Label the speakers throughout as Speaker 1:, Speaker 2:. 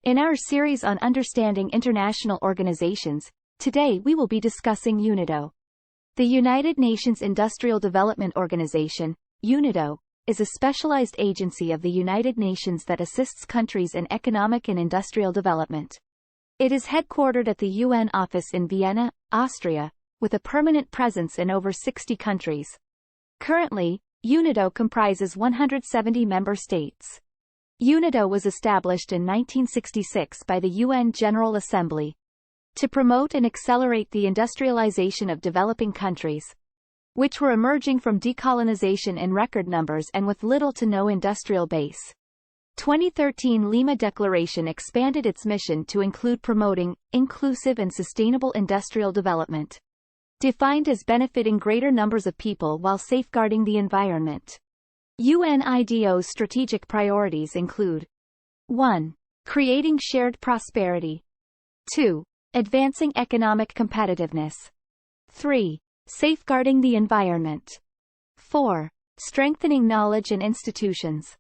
Speaker 1: In our series on understanding international organizations, today we will be discussing UNIDO. The United Nations Industrial Development Organization, UNIDO, is a specialized agency of the United Nations that assists countries in economic and industrial development. It is headquartered at the UN office in Vienna, Austria, with a permanent presence in over 60 countries. Currently, UNIDO comprises 170 member states. UNIDO was established in 1966 by the UN General Assembly to promote and accelerate the industrialization of developing countries, which were emerging from decolonization in record numbers and with little to no industrial base. 2013 Lima Declaration expanded its mission to include promoting inclusive and sustainable industrial development, defined as benefiting greater numbers of people while safeguarding the environment. UNIDO's strategic priorities include 1. Creating shared prosperity. 2. Advancing economic competitiveness. 3. Safeguarding the environment. 4. Strengthening knowledge and institutions.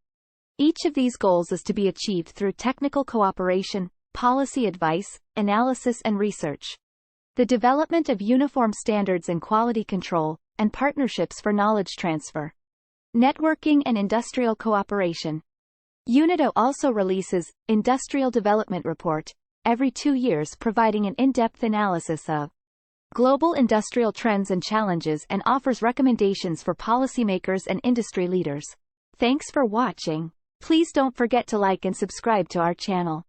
Speaker 1: Each of these goals is to be achieved through technical cooperation, policy advice, analysis and research, the development of uniform standards and quality control, and partnerships for knowledge transfer, networking and industrial cooperation. UNIDO also releases Industrial Development Report every 2 years, providing an in-depth analysis of global industrial trends and challenges and offers recommendations for policymakers and industry leaders. Thanks for watching. Please don't forget to like and subscribe to our channel.